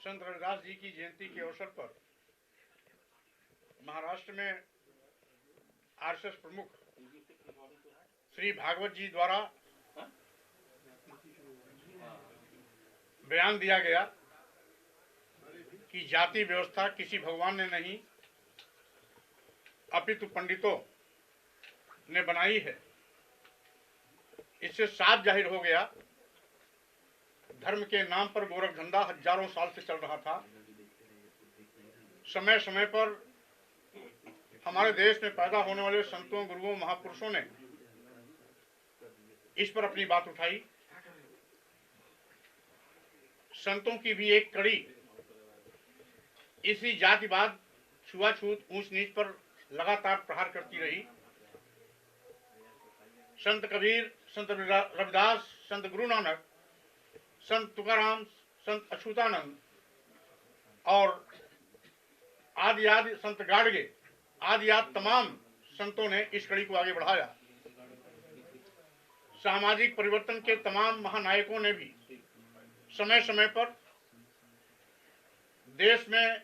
संत रविदास जी की जयंती के अवसर पर महाराष्ट्र में आरएसएस प्रमुख श्री भागवत जी द्वारा बयान दिया गया कि जाति व्यवस्था किसी भगवान ने नहीं अपितु पंडितों ने बनाई है। इससे साफ जाहिर हो गया धर्म के नाम पर गोरख धंधा हजारों साल से चल रहा था। समय समय पर हमारे देश में पैदा होने वाले संतों, गुरुओं, महापुरुषों ने इस पर अपनी बात उठाई। संतों की भी एक कड़ी इसी जातिवाद, छुआछूत, ऊंच नीच पर लगातार प्रहार करती रही। संत कबीर, संत रविदास, संत गुरु नानक, संत तुकाराम, संत अछूतानंद और आदि संत गाडगे आदि तमाम संतों ने इस कड़ी को आगे बढ़ाया। सामाजिक परिवर्तन के तमाम महानायकों ने भी समय समय पर देश में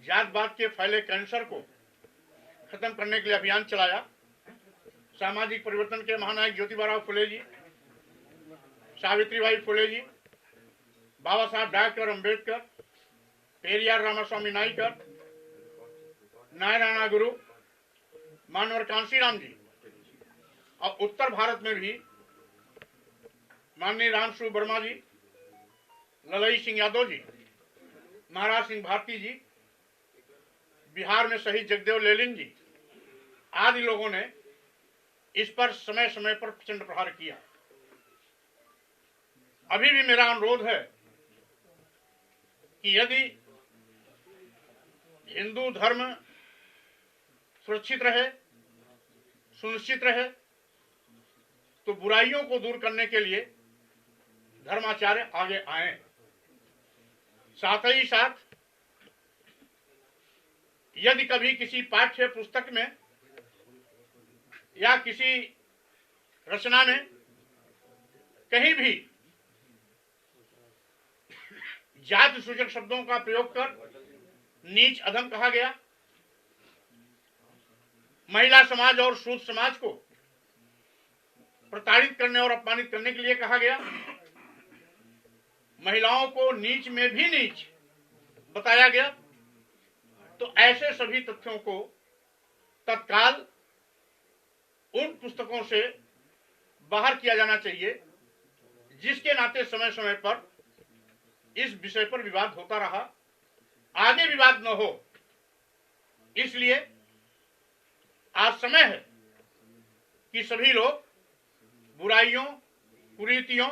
जातवाद के फैले कैंसर को खत्म करने के लिए अभियान चलाया। सामाजिक परिवर्तन के महानायक ज्योतिबा फुले जी, सावित्रीबाई फुले जी, बाबा साहब डॉक्टर अम्बेडकर, पेरियार रामास्वामी नाइकर, नारायण गुरु, मानवर कांशीराम जी और उत्तर भारत में भी माननीय रामसू वर्मा जी, ललई सिंह यादव जी, महाराज सिंह भारती जी, बिहार में शहीद जगदेव लेलिन जी आदि लोगों ने इस पर समय समय पर प्रचंड प्रहार किया। अभी भी मेरा अनुरोध है कि यदि हिंदू धर्म सुरक्षित रहे, सुनिश्चित रहे, तो बुराइयों को दूर करने के लिए धर्माचार्य आगे आए। साथ ही साथ यदि कभी किसी पाठ्य पुस्तक में या किसी रचना में कहीं भी जाति सूचक शब्दों का प्रयोग कर नीच अधम कहा गया, महिला समाज और शूद्र समाज को प्रताड़ित करने और अपमानित करने के लिए कहा गया, महिलाओं को नीच में भी नीच बताया गया, तो ऐसे सभी तथ्यों को तत्काल उन पुस्तकों से बाहर किया जाना चाहिए जिसके नाते समय समय पर इस विषय पर विवाद होता रहा, आगे विवाद न हो। इसलिए आज समय है कि सभी लोग बुराइयों, कुरीतियों,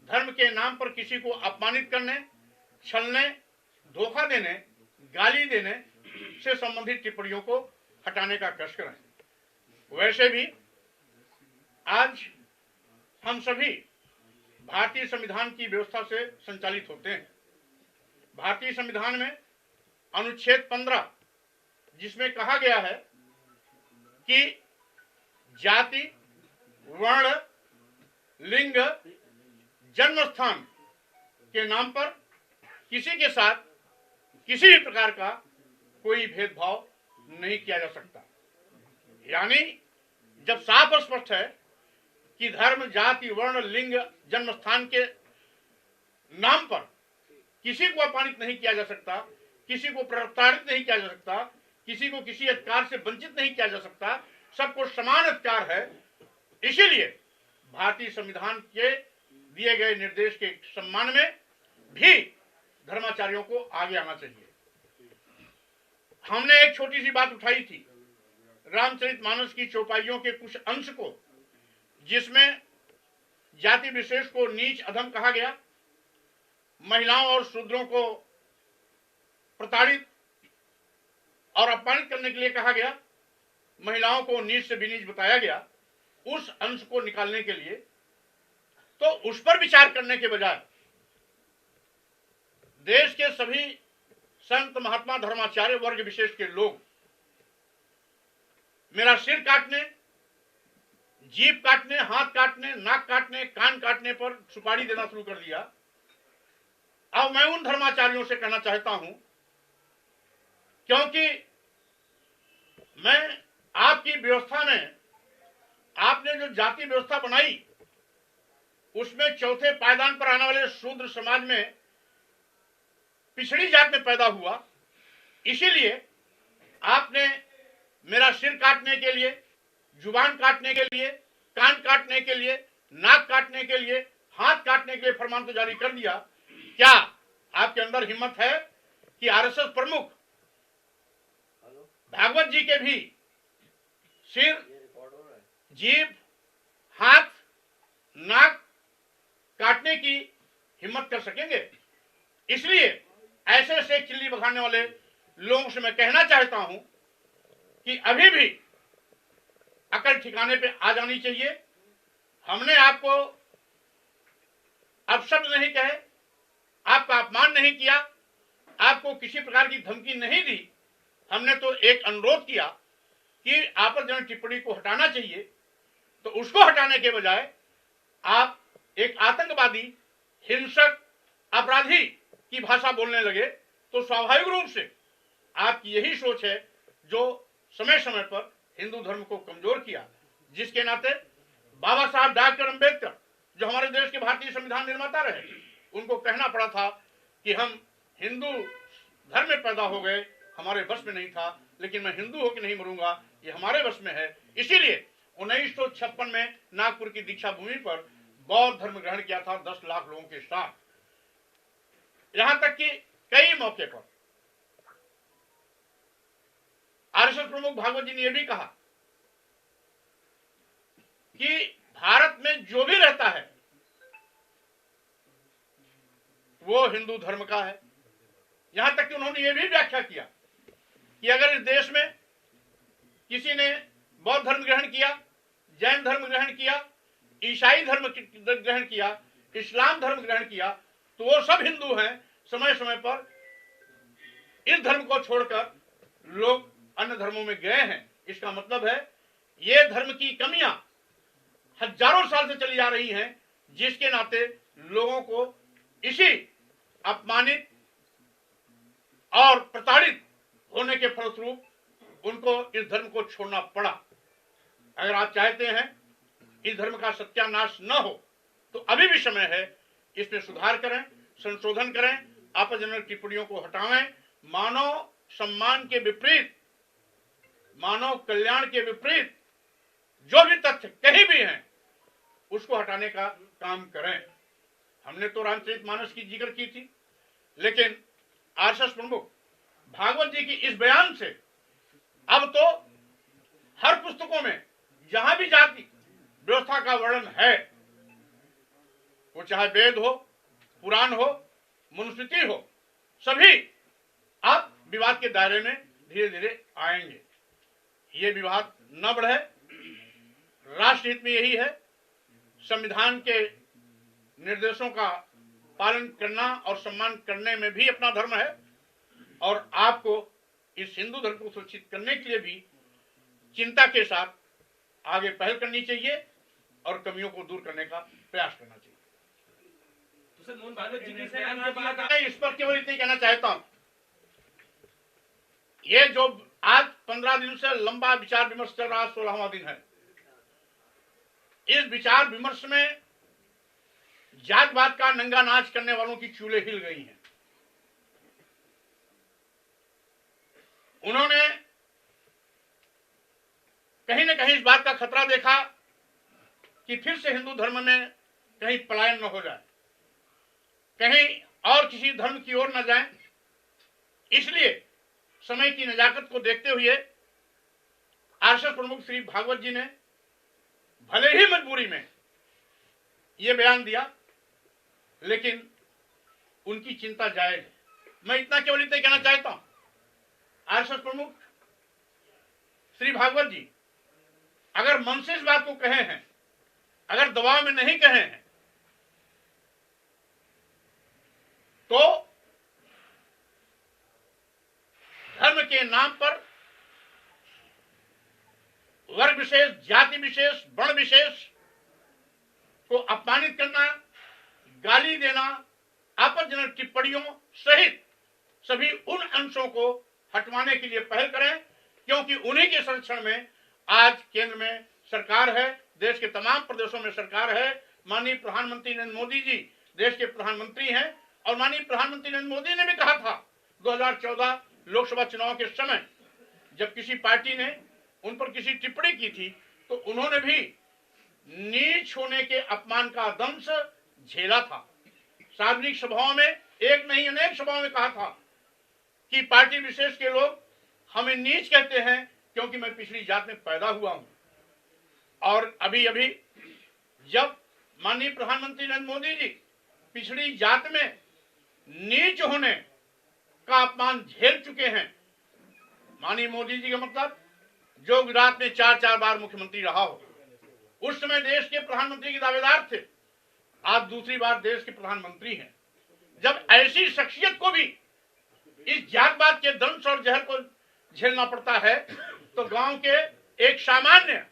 धर्म के नाम पर किसी को अपमानित करने, छलने, धोखा देने, गाली देने से संबंधित टिप्पणियों को हटाने का कष्ट करें। वैसे भी आज हम सभी भारतीय संविधान की व्यवस्था से संचालित होते हैं। भारतीय संविधान में अनुच्छेद 15 जिसमें कहा गया है कि जाति, वर्ण, लिंग, जन्म स्थान के नाम पर किसी के साथ किसी भी प्रकार का कोई भेदभाव नहीं किया जा सकता। यानी जब साफ और स्पष्ट है कि धर्म, जाति, वर्ण, लिंग, जन्म स्थान के नाम पर किसी को अपमानित नहीं किया जा सकता, किसी को प्रताड़ित नहीं किया जा सकता, किसी को किसी अधिकार से वंचित नहीं किया जा सकता, सबको समान अधिकार है। इसीलिए भारतीय संविधान के दिए गए निर्देश के सम्मान में भी धर्माचार्यों को आगे आना चाहिए। हमने एक छोटी सी बात उठाई थी रामचरितमानस की चौपाइयों के कुछ अंश को, जिसमें जाति विशेष को नीच अधम कहा गया, महिलाओं और शूद्रों को प्रताड़ित और अपमानित करने के लिए कहा गया, महिलाओं को नीच से भी नीच बताया गया। उस अंश को निकालने के लिए तो उस पर विचार करने के बजाय देश के सभी संत, महात्मा, धर्माचार्य वर्ग विशेष के लोग मेरा सिर काटने, जीभ काटने, हाथ काटने, नाक काटने, कान काटने पर सुपारी देना शुरू कर दिया। अब मैं उन धर्माचार्यों से कहना चाहता हूं, क्योंकि मैं आपकी व्यवस्था में, आपने जो जाति व्यवस्था बनाई उसमें चौथे पायदान पर आने वाले शूद्र समाज में पिछड़ी जात में पैदा हुआ, इसीलिए आपने मेरा सिर काटने के लिए, जुबान काटने के लिए, कान काटने के लिए, नाक काटने के लिए, हाथ काटने के लिए फरमान तो जारी कर दिया। क्या आपके अंदर हिम्मत है कि आरएसएस प्रमुख भागवत जी के भी सिर, जीभ, हाथ, नाक काटने की हिम्मत कर सकेंगे? इसलिए ऐसे ऐसे चिल्ली बखाने वाले लोगों से मैं कहना चाहता हूं कि अभी भी अकल ठिकाने पे आ जानी चाहिए। हमने आपको अपशब्द नहीं कहे, आपका अपमान नहीं किया, आपको किसी प्रकार की धमकी नहीं दी। हमने तो एक अनुरोध किया कि आपत्तिजनक टिप्पणी को हटाना चाहिए, तो उसको हटाने के बजाय आप एक आतंकवादी, हिंसक, अपराधी की भाषा बोलने लगे, तो स्वाभाविक रूप से आपकी यही सोच है जो समय समय पर हिंदू धर्म को कमजोर किया, जिसके नाते बाबा साहब डॉक्टर अंबेडकर जो हमारे देश के भारतीय संविधान निर्माता रहे, उनको कहना पड़ा था कि हम हिंदू धर्म में पैदा हो गए, हमारे बस में नहीं था, लेकिन मैं हिंदू होकर नहीं मरूंगा, ये हमारे बस में है। इसीलिए 1956 में नागपुर की दीक्षा भूमि पर बौद्ध धर्म ग्रहण किया था 10 लाख लोगों के साथ। यहां तक कि कई मौके पर आरएसएस प्रमुख भागवत जी ने यह भी कहा कि भारत में जो भी रहता है वो हिंदू धर्म का है। यहां तक कि उन्होंने यह भी व्याख्या किया कि अगर इस देश में किसी ने बौद्ध धर्म ग्रहण किया, जैन धर्म ग्रहण किया, ईसाई धर्म ग्रहण किया, इस्लाम धर्म ग्रहण किया, तो वो सब हिंदू हैं। समय समय पर इस धर्म को छोड़कर लोग अन्य धर्मों में गए हैं। इसका मतलब है ये धर्म की कमियां हजारों साल से चली आ रही हैं, जिसके नाते लोगों को इसी अपमानित और प्रताड़ित होने के फलस्वरूप उनको इस धर्म को छोड़ना पड़ा। अगर आप चाहते हैं इस धर्म का सत्यानाश न हो, तो अभी भी समय है, इसमें सुधार करें, संशोधन करें, आपत्तिजनक टिप्पणियों को हटाएं, मानव सम्मान के विपरीत, मानव कल्याण के विपरीत जो भी तथ्य कहीं भी हैं उसको हटाने का काम करें। हमने तो रामचरितमानस की जिक्र की थी, लेकिन आरएसएस प्रमुख भागवत जी की इस बयान से अब तो हर पुस्तकों में जहां भी जाति व्यवस्था का वर्णन है, वो चाहे वेद हो, पुराण हो, मनुस्मृति हो, सभी अब विवाद के दायरे में धीरे धीरे आएंगे। ये विवाद न बढ़े, राष्ट्र हित में यही है। संविधान के निर्देशों का पालन करना और सम्मान करने में भी अपना धर्म है, और आपको इस हिंदू धर्म को सुरक्षित करने के लिए भी चिंता के साथ आगे पहल करनी चाहिए और कमियों को दूर करने का प्रयास करना चाहिए। मैं इस पर केवल इतना कहना चाहता हूं, ये जो आज 15 दिन से लंबा विचार विमर्श चल रहा, 16वां दिन है, इस विचार विमर्श में जातवाद का नंगा नाच करने वालों की चूल्हे हिल गई हैं। उन्होंने कहीं न कहीं इस बात का खतरा देखा कि फिर से हिंदू धर्म में कहीं पलायन न हो जाए, कहीं और किसी धर्म की ओर न जाए। इसलिए समय की नजाकत को देखते हुए आरएसएस प्रमुख श्री भागवत जी ने भले ही मजबूरी में यह बयान दिया, लेकिन उनकी चिंता जायज है। मैं इतना केवल इतना कहना चाहता हूं, आरएसएस प्रमुख श्री भागवत जी अगर मन से इस बात को कहे हैं, अगर दबाव में नहीं कहे हैं, तो धर्म के नाम पर वर्ग विशेष, जाति विशेष, वर्ण विशेष को अपमानित करना, गाली देना, आपत्तिजनक टिप्पणियों सहित सभी उन अंशों को हटवाने के लिए पहल करें, क्योंकि उन्हीं के संरक्षण में आज केंद्र में सरकार है, देश के तमाम प्रदेशों में सरकार है। माननीय प्रधानमंत्री नरेंद्र मोदी जी देश के प्रधानमंत्री हैं और माननीय प्रधानमंत्री नरेंद्र मोदी ने भी कहा था 2014 लोकसभा चुनाव के समय जब किसी पार्टी ने उन पर किसी टिप्पणी की थी तो उन्होंने भी नीच होने के अपमान का दंश झेला था। सार्वजनिक सभाओं में एक नहीं अनेक सभाओं में कहा था कि पार्टी विशेष के लोग हमें नीच कहते हैं क्योंकि मैं पिछड़ी जात में पैदा हुआ हूं। और अभी अभी जब माननीय प्रधानमंत्री नरेंद्र मोदी जी पिछड़ी जात में नीच होने का अपमान झेल चुके हैं, माननीय मोदी जी का मतलब जो गुजरात में 4 बार मुख्यमंत्री रहा हो, उस समय देश के प्रधानमंत्री के दावेदार थे, आज दूसरी बार देश के प्रधानमंत्री हैं। जब ऐसी शख्सियत को भी इस जातवाद के दंश और जहर को झेलना पड़ता है तो गांव के एक सामान्य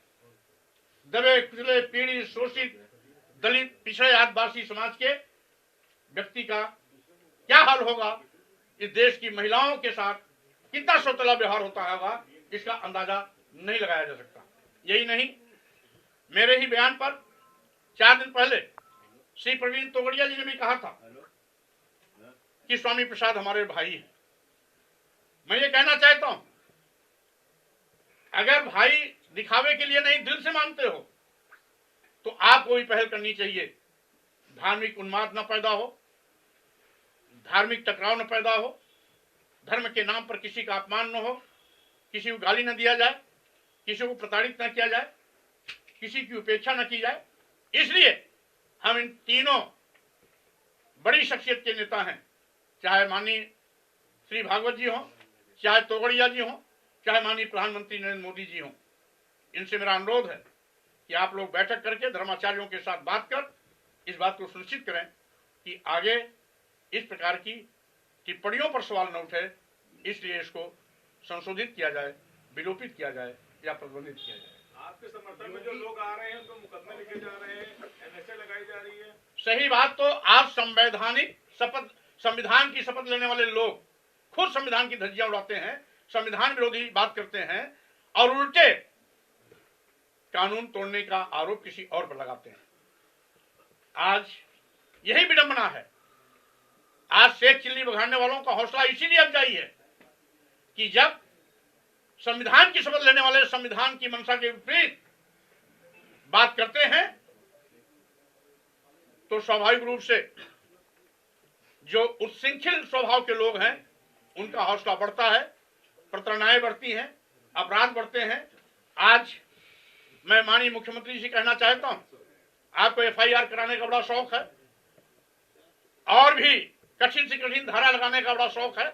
दबे कुचले पीड़ित शोषित दलित पिछड़े आदिवासी समाज के व्यक्ति का क्या हाल होगा, इस देश की महिलाओं के साथ कितना सौतेला व्यवहार होता होगा, इसका अंदाजा नहीं लगाया जा सकता। यही नहीं, मेरे ही बयान पर 4 दिन पहले श्री प्रवीण तोगड़िया जी ने भी कहा था कि स्वामी प्रसाद हमारे भाई हैं। मैं ये कहना चाहता हूं, अगर भाई दिखावे के लिए नहीं दिल से मानते हो तो आपको भी पहल करनी चाहिए। धार्मिक उन्माद न पैदा हो, धार्मिक टकराव न पैदा हो, धर्म के नाम पर किसी का अपमान न हो, किसी को गाली न दिया जाए, किसी को प्रताड़ित न किया जाए, किसी की उपेक्षा न की जाए। इसलिए हम इन तीनों बड़ी शख्सियत के नेता हैं, चाहे माननीय श्री भागवत जी हों, चाहे तोगड़िया जी हों, चाहे माननीय प्रधानमंत्री नरेंद्र मोदी जी हों। इनसे मेरा अनुरोध है कि आप लोग बैठक करके धर्माचार्यों के साथ बात कर इस बात को सुनिश्चित करें कि आगे इस प्रकार की टिप्पणियों पर सवाल न उठे, इसलिए इसको संशोधित किया जाए, विलोपित किया जाए या प्रतिबंधित किया जाए। आपके समर्थन में जो लोग आ रहे हैं उनको मुकदमे लिखे जा रहे हैं, एनएसए लगाई जा रही है। सही बात। तो आप संवैधानिक शपथ, संविधान की शपथ लेने वाले लोग खुद संविधान की धज्जियां उड़ाते हैं, संविधान विरोधी बात करते हैं और उल्टे कानून तोड़ने का आरोप किसी और पर लगाते हैं। आज यही विडंबना है। आज शेख चिल्ली बघाड़ने वालों का हौसला इसीलिए अफजाई है कि जब संविधान की शपथ लेने वाले संविधान की मंशा के विपरीत बात करते हैं तो स्वाभाविक रूप से जो उच्छृंखल स्वभाव के लोग हैं उनका हौसला बढ़ता है, प्रताड़नाएं बढ़ती हैं, अपराध बढ़ते हैं। आज मैं माननीय मुख्यमंत्री जी से कहना चाहता हूं, आपको एफआईआर कराने का बड़ा शौक है और भी कठिन से कठिन धारा लगाने का बड़ा शौक है,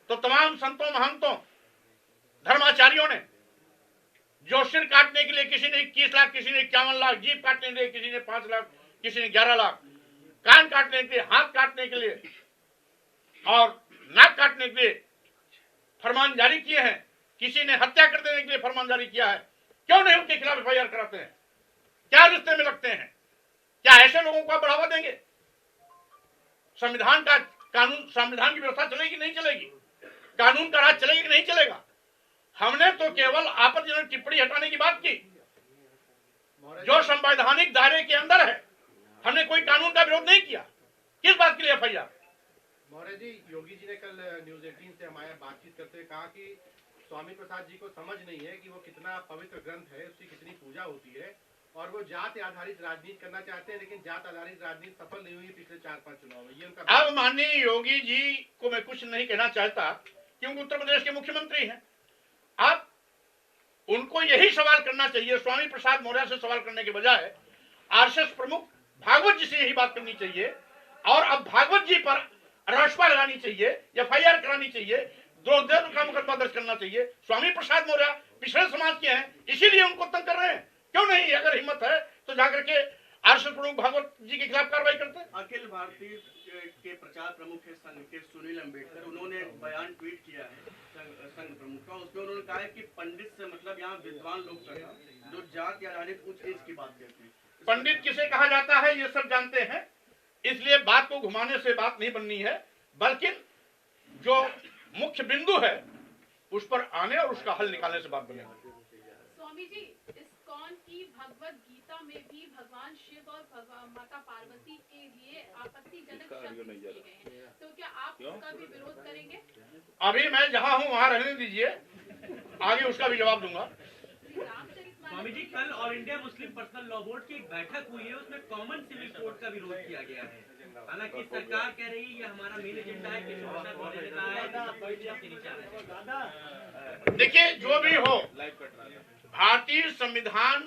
तो तमाम संतों महंतों धर्माचार्यों ने जो सिर काटने के लिए किसी ने 21 लाख, किसी ने 51 लाख, जीभ काटने के लिए किसी ने 5 लाख, किसी ने 11 लाख, कान काटने के लिए, हाथ काटने के लिए और नाक काटने के लिए फरमान जारी किए हैं, किसी ने हत्या कर देने के लिए फरमान जारी किया है, क्यों नहीं उनके खिलाफ एफआईआर कराते हैं? क्या रिश्ते में लगते हैं? क्या ऐसे लोगों को बढ़ावा देंगे? संविधान का कानून, संविधान की व्यवस्था चलेगी नहीं चलेगी? कानून का राज चलेगी कि नहीं चलेगा? हमने तो केवल आपत्तिजनक टिप्पणी हटाने की बात की जो संवैधानिक दायरे के अंदर है। हमने कोई कानून का विरोध नहीं किया। किस बात के लिए एफआईआर? मौर्य जी, योगी जी ने कल न्यूज 18 से हमारे बातचीत करते हुए कहा कि स्वामी प्रसाद जी को समझ नहीं है कि वो कितना पवित्र ग्रंथ है, उसकी कितनी पूजा होती है और वो जात आधारित राजनीति करना चाहते हैं, लेकिन जात आधारित राजनीति सफल नहीं हुई पिछले 4-5 चुनाव में। ये उनका। अब माननीय योगी जी को मैं कुछ नहीं कहना चाहता क्योंकि उत्तर प्रदेश के मुख्यमंत्री हैं। अब उनको यही सवाल करना चाहिए, स्वामी प्रसाद मौर्य से सवाल करने के बजाय आरएसएस प्रमुख भागवत जी से यही बात करनी चाहिए और अब भागवत जी पर राजपा लगानी चाहिए, एफआईआर करानी चाहिए, द्रोह का मुकदमा दर्ज करना चाहिए। स्वामी प्रसाद मौर्य पिछड़े समाज के हैं, इसीलिए उनको तंग कर रहे हैं। क्यों नहीं? अगर हिम्मत है तो जाकर के आरएसएस प्रमुख भागवत जी के खिलाफ कार्रवाई करते हैं। अखिल भारतीय के प्रचार प्रमुख है संघ के सुनील अम्बेडकर, उन्होंने बयान ट्वीट किया है संघ प्रमुख का। उसमें उन्होंने कहा है कि पंडित से मतलब यहाँ विद्वान लोग जो जात या राजनीति उच्च नीच की बात करते हैं। पंडित किसे कहा जाता है ये सब जानते हैं, इसलिए बात को घुमाने से बात नहीं बननी है, बल्कि जो मुख्य बिंदु है उस पर आने और उसका हल निकालने से बात बनेगी। स्वामी जी, इस्कॉन की भगवत गीता में भी भगवान शिव और माता पार्वती के लिए आपत्तिजनक शब्द किए गए हैं, तो क्या आप उसका भी विरोध करेंगे? अभी मैं जहां हूं वहां रहने दीजिए, आगे उसका भी जवाब दूंगा। स्वामी जी, कल all India Muslim personal law board की एक बैठक हुई है, उसमें कॉमन सिविल कोड का विरोध किया गया है। हालांकि सरकार कह रही है ये हमारा मेन एजेंडा है, किसी के साथ होने देना है। देखिए, जो भी हो, भारतीय संविधान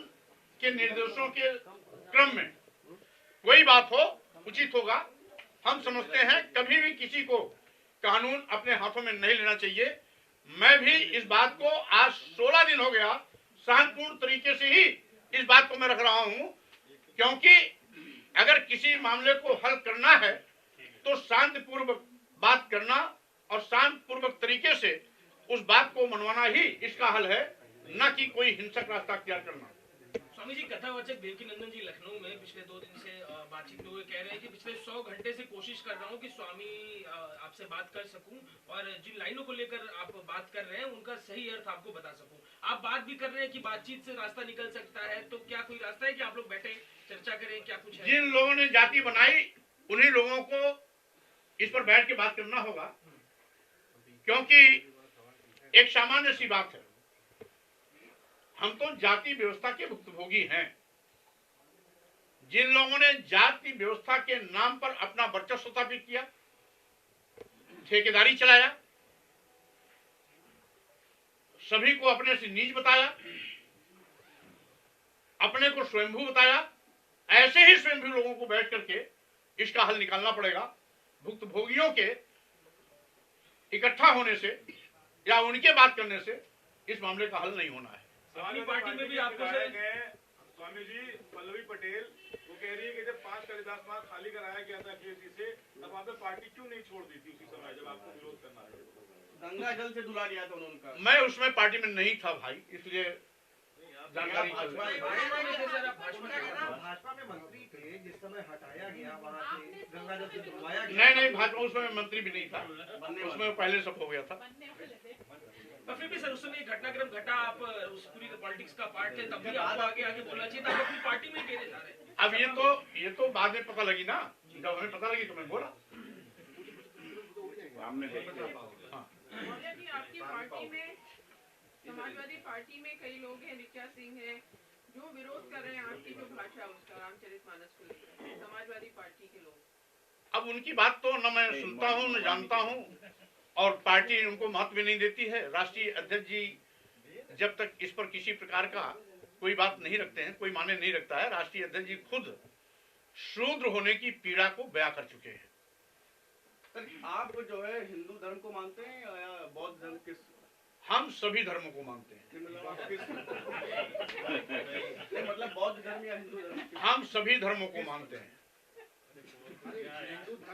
के निर्देशों के क्रम में कोई बात हो उचित होगा। हम समझते हैं कभी भी किसी को कानून अपने हाथों में नहीं लेना चाहिए। मैं भी इस बात को आज 16 दिन हो गया शांतिपूर्ण तरीके से ही इस बात को मैं रख रहा हूं, क्योंकि अगर किसी मामले को हल करना है तो शांतिपूर्वक बात करना और शांतिपूर्वक तरीके से उस बात को मनवाना ही इसका हल है, न कि कोई हिंसक रास्ता अख्तियार करना। स्वामी जी, कथावाचक देवकीनंदन जी लखनऊ में पिछले 2 दिन से बातचीत में हुए कह रहे हैं कि पिछले 100 घंटे से कोशिश कर रहा हूं कि स्वामी आपसे बात कर सकूं और जिन लाइनों को लेकर आप बात कर रहे हैं उनका सही अर्थ आपको बता सकूं। आप बात भी कर रहे हैं कि बातचीत से रास्ता निकल सकता है, तो क्या कोई रास्ता है कि आप लोग बैठे चर्चा करें, क्या कुछ है? जिन लोगों ने जाति बनाई उन्हीं लोगों को इस पर बैठ के बात करना होगा, क्योंकि एक सामान्य सी बात है, हम तो जाति व्यवस्था के भुक्तभोगी हैं। जिन लोगों ने जाति व्यवस्था के नाम पर अपना वर्चस्व स्थापित किया, ठेकेदारी चलाया, सभी को अपने से नीच बताया, अपने को स्वयंभू बताया, ऐसे ही स्वयंभू लोगों को बैठ करके इसका हल निकालना पड़ेगा। भुक्तभोगियों के इकट्ठा होने से या उनके बात करने से इस मामले का हल नहीं होना है। अपनी पार्टी में भी आपको स्वामी जी, पल्लवी पटेल वो कह रही है कि जब 5 कालिदास मार्ग खाली कराया गया था केसी से, तब आपने पार्टी क्यों नहीं छोड़ दी थी उसी समय जब आपको विरोध करना है? गंगा जल से धुला दिया था उन्होंने। मैं उसमें पार्टी में नहीं था भाई, इसलिए जानकारी भाजपा में मंत्री थे जिस समय हटाया गया वहाँ से गंगा जल से धुलवाया गया। नहीं, भाजपा उसमें मंत्री भी नहीं था, उसमें पहले सब हो गया था। पर फिर भी सर, उस समय एक घटनाक्रम घटा, आप उस पूरी पॉलिटिक्स का पार्ट थे, तब भी आपको आगे बोलना चाहिए था। आप अपनी पार्टी में कह रहे थे। अब ये तो बाद में पता लगी ना, जब हमें पता लगी तो मैं बोला। आपकी पार्टी में, समाजवादी पार्टी में कई लोग हैं, ऋचा सिंह है, जो विरोध कर रहे हैं आपकी जो भाषा उसका, रामचरितमानस को लेकर, समाजवादी पार्टी के लोग। अब उनकी बात तो न मैं सुनता हूँ न जानता हूँ, और पार्टी उनको महत्व भी नहीं देती है। राष्ट्रीय अध्यक्ष जी जब तक इस पर किसी प्रकार का कोई बात नहीं रखते हैं, कोई माने नहीं रखता है, राष्ट्रीय अध्यक्ष जी खुद शूद्र होने की पीड़ा को बयां कर चुके हैं। सर, आप जो है हिंदू धर्म को मानते हैं या बौद्ध धर्म? किस? हम सभी धर्मों को मानते हैं। मतलब बौद्ध धर्म या हिंदू धर्म? हम सभी धर्मों को मानते हैं।